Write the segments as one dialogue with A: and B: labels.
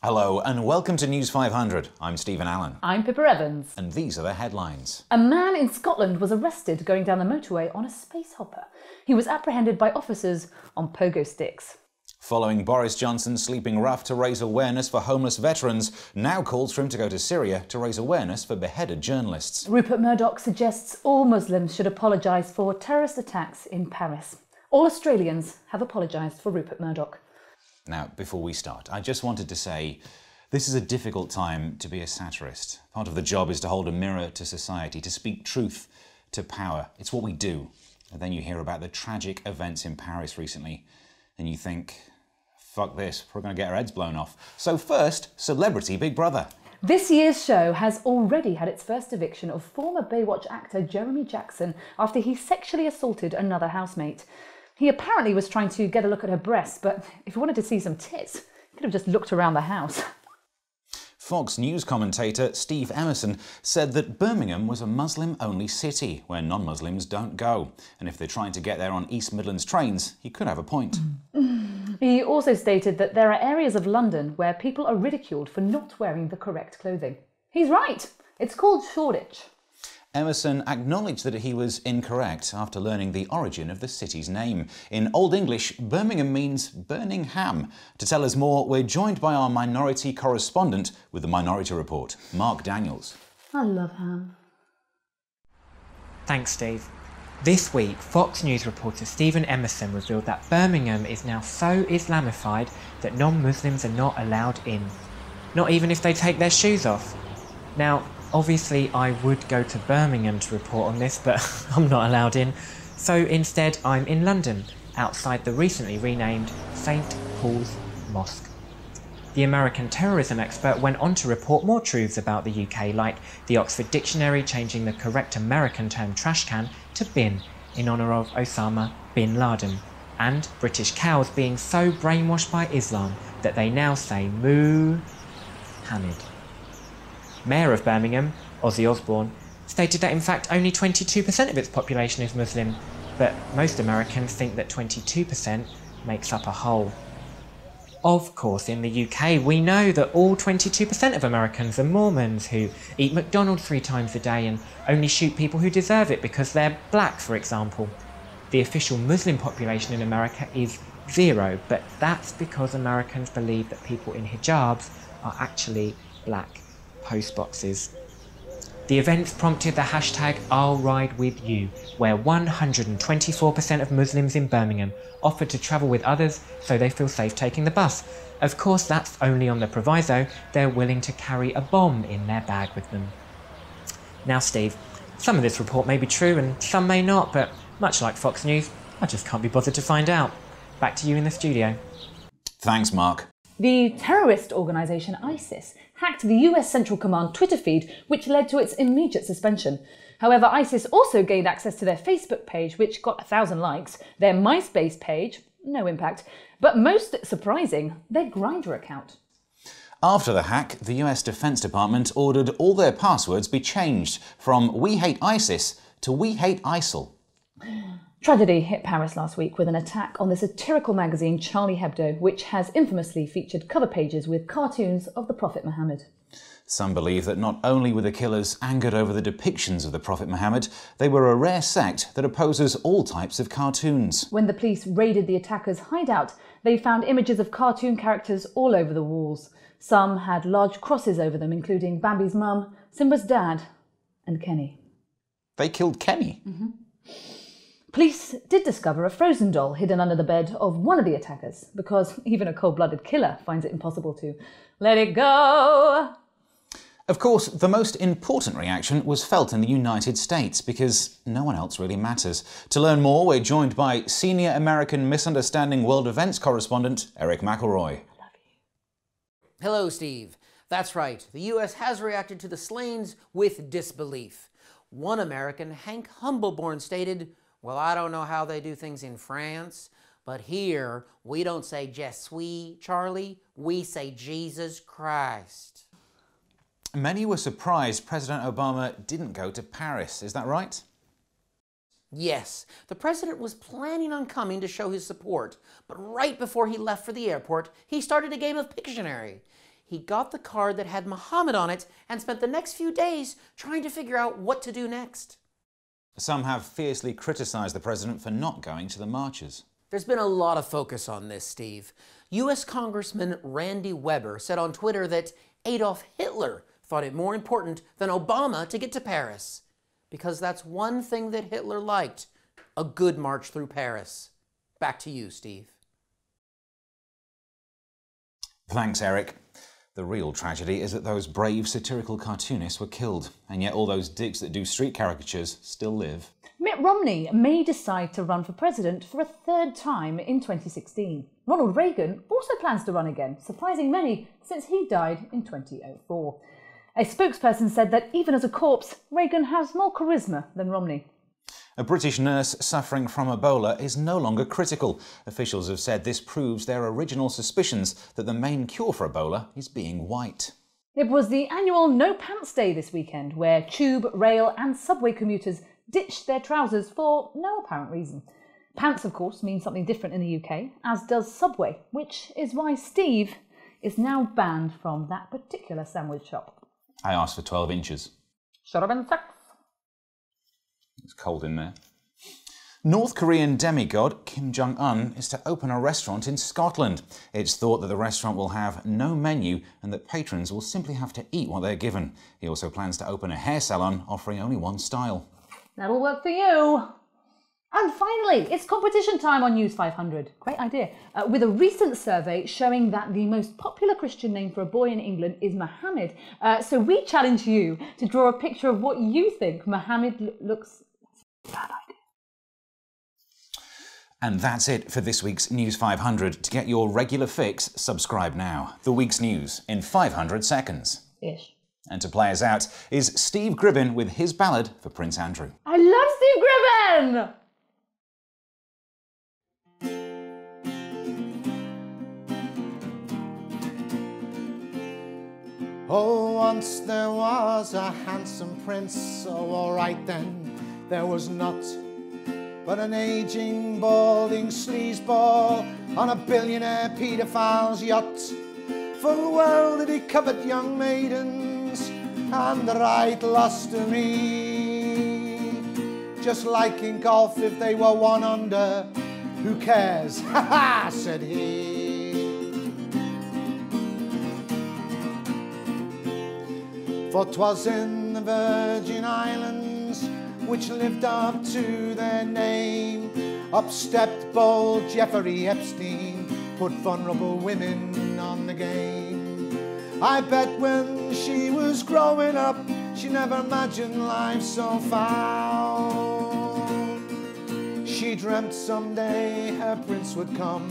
A: Hello and welcome to News 500. I'm Stephen Allen.
B: I'm Pippa Evans.
A: And these are the headlines.
B: A man in Scotland was arrested going down the motorway on a space hopper. He was apprehended by officers on pogo sticks.
A: Following Boris Johnson's sleeping rough to raise awareness for homeless veterans, now calls for him to go to Syria to raise awareness for beheaded journalists.
B: Rupert Murdoch suggests all Muslims should apologise for terrorist attacks in Paris. All Australians have apologised for Rupert Murdoch.
A: Now, before we start, I just wanted to say this is a difficult time to be a satirist. Part of the job is to hold a mirror to society, to speak truth to power. It's what we do. And then you hear about the tragic events in Paris recently, and you think, fuck this, we're going to get our heads blown off. So first, Celebrity Big Brother.
B: This year's show has already had its first eviction of former Baywatch actor Jeremy Jackson after he sexually assaulted another housemate. He apparently was trying to get a look at her breasts, but if he wanted to see some tits, he could have just looked around the house.
A: Fox News commentator Steve Emerson said that Birmingham was a Muslim-only city where non-Muslims don't go. And if they're trying to get there on East Midlands trains, he could have a point.
B: He also stated that there are areas of London where people are ridiculed for not wearing the correct clothing. He's right. It's called Shoreditch.
A: Emerson acknowledged that he was incorrect after learning the origin of the city's name. In Old English, Birmingham means burning ham. To tell us more, we're joined by our minority correspondent with the Minority Report, Mark Daniels.
B: I love ham.
C: Thanks, Steve. This week, Fox News reporter Stephen Emerson revealed that Birmingham is now so Islamified that non-Muslims are not allowed in. Not even if they take their shoes off. Now, obviously, I would go to Birmingham to report on this, but I'm not allowed in. So instead, I'm in London, outside the recently renamed St. Paul's Mosque. The American terrorism expert went on to report more truths about the UK, like the Oxford Dictionary changing the correct American term trash can to bin in honour of Osama bin Laden, and British cows being so brainwashed by Islam that they now say Moo-Hamid. Mayor of Birmingham, Ozzy Osbourne, stated that in fact only 22% of its population is Muslim, but most Americans think that 22% makes up a whole. Of course, in the UK, we know that all 22% of Americans are Mormons who eat McDonald's 3 times a day and only shoot people who deserve it because they're black, for example. The official Muslim population in America is 0, but that's because Americans believe that people in hijabs are actually black postboxes. The events prompted the hashtag I'll Ride With You, where 124% of Muslims in Birmingham offered to travel with others so they feel safe taking the bus. Of course, that's only on the proviso they're willing to carry a bomb in their bag with them. Now, Steve, some of this report may be true and some may not, but much like Fox News, I just can't be bothered to find out. Back to you in the studio.
A: Thanks, Mark.
B: The terrorist organisation ISIS hacked the US Central Command Twitter feed, which led to its immediate suspension. However, ISIS also gained access to their Facebook page, which got 1,000 likes, their MySpace page, no impact, but most surprising, their Grindr account.
A: After the hack, the US Defense Department ordered all their passwords be changed from We Hate ISIS to We Hate ISIL.
B: Tragedy hit Paris last week with an attack on the satirical magazine Charlie Hebdo, which has infamously featured cover pages with cartoons of the Prophet Muhammad.
A: Some believe that not only were the killers angered over the depictions of the Prophet Muhammad, they were a rare sect that opposes all types of cartoons.
B: When the police raided the attackers' hideout, they found images of cartoon characters all over the walls. Some had large crosses over them, including Bambi's mum, Simba's dad, and Kenny.
A: They killed Kenny?
B: Mm-hmm. Police did discover a frozen doll hidden under the bed of one of the attackers, because even a cold-blooded killer finds it impossible to let it go.
A: Of course, the most important reaction was felt in the United States, because no one else really matters. To learn more, we're joined by senior American Misunderstanding World Events correspondent Eric McElroy.
D: Hello, Steve. That's right. The U.S. has reacted to the slayings with disbelief. One American, Hank Humbleborn, stated, "Well, I don't know how they do things in France, but here we don't say Je suis, Charlie, we say Jesus Christ."
A: Many were surprised President Obama didn't go to Paris, is that right?
D: Yes, the president was planning on coming to show his support, but right before he left for the airport, he started a game of Pictionary. he got the card that had Muhammad on it and spent the next few days trying to figure out what to do next.
A: Some have fiercely criticised the president for not going to the marches.
D: There's been a lot of focus on this, Steve. U.S. Congressman Randy Weber said on Twitter that Adolf Hitler thought it more important than Obama to get to Paris. Because that's one thing that Hitler liked, a good march through Paris. Back to you, Steve.
A: Thanks, Eric. The real tragedy is that those brave satirical cartoonists were killed, and yet all those dicks that do street caricatures still live.
B: Mitt Romney may decide to run for president for a third time in 2016. Ronald Reagan also plans to run again, surprising many since he died in 2004. A spokesperson said that even as a corpse, Reagan has more charisma than Romney.
A: A British nurse suffering from Ebola is no longer critical. Officials have said this proves their original suspicions that the main cure for Ebola is being white.
B: It was the annual No Pants Day this weekend, where tube, rail and subway commuters ditched their trousers for no apparent reason. Pants, of course, mean something different in the UK, as does subway, which is why Steve is now banned from that particular sandwich shop.
A: I asked for 12 inches.
B: Shut up in sex.
A: It's cold in there. North Korean demigod Kim Jong-un is to open a restaurant in Scotland. It's thought that the restaurant will have no menu and that patrons will simply have to eat what they're given. He also plans to open a hair salon offering only one style.
B: That'll work for you. And finally, it's competition time on News500. Great idea. With a recent survey showing that the most popular Christian name for a boy in England is Mohammed. So we challenge you to draw a picture of what you think Mohammed looks. Bad idea.
A: And that's it for this week's News 500. To get your regular fix, subscribe now. The week's news in 500 seconds.
B: Ish.
A: And to play us out is Steve Gribbin with his ballad for Prince Andrew.
B: I love Steve Gribbin!
E: Oh, once there was a handsome prince, oh, all right then, there was not but an aging, balding sleazeball on a billionaire paedophile's yacht. Full well did he covet young maidens and the right lustery. Just like in golf, if they were one under, who cares? Ha ha, said he. For 'twas in the Virgin Islands, which lived up to their name, up stepped bold Jeffrey Epstein, put vulnerable women on the game. I bet when she was growing up, she never imagined life so foul. She dreamt someday her prince would come,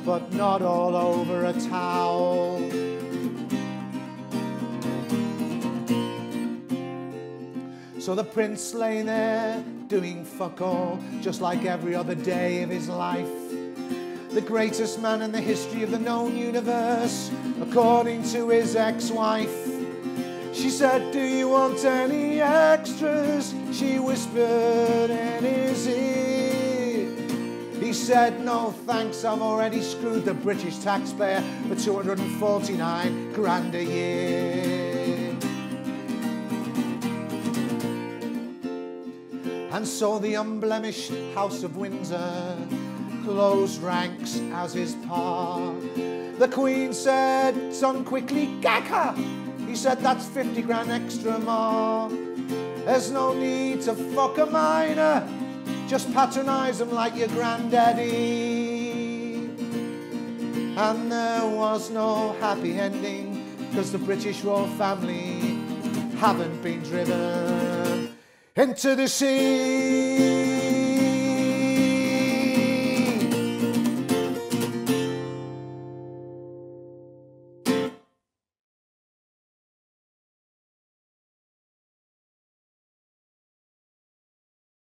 E: but not all over a towel. So the prince lay there doing fuck all, just like every other day of his life. The greatest man in the history of the known universe, according to his ex-wife. She said, do you want any extras? She whispered in his ear. He said, no thanks, I've already screwed the British taxpayer for 249 grand a year. And so the unblemished House of Windsor closed ranks as his par. The Queen said, son, quickly gag her. He said, that's 50 grand extra more. There's no need to fuck a minor, just patronise him like your granddaddy. And there was no happy ending, because the British royal family haven't been driven into the sea.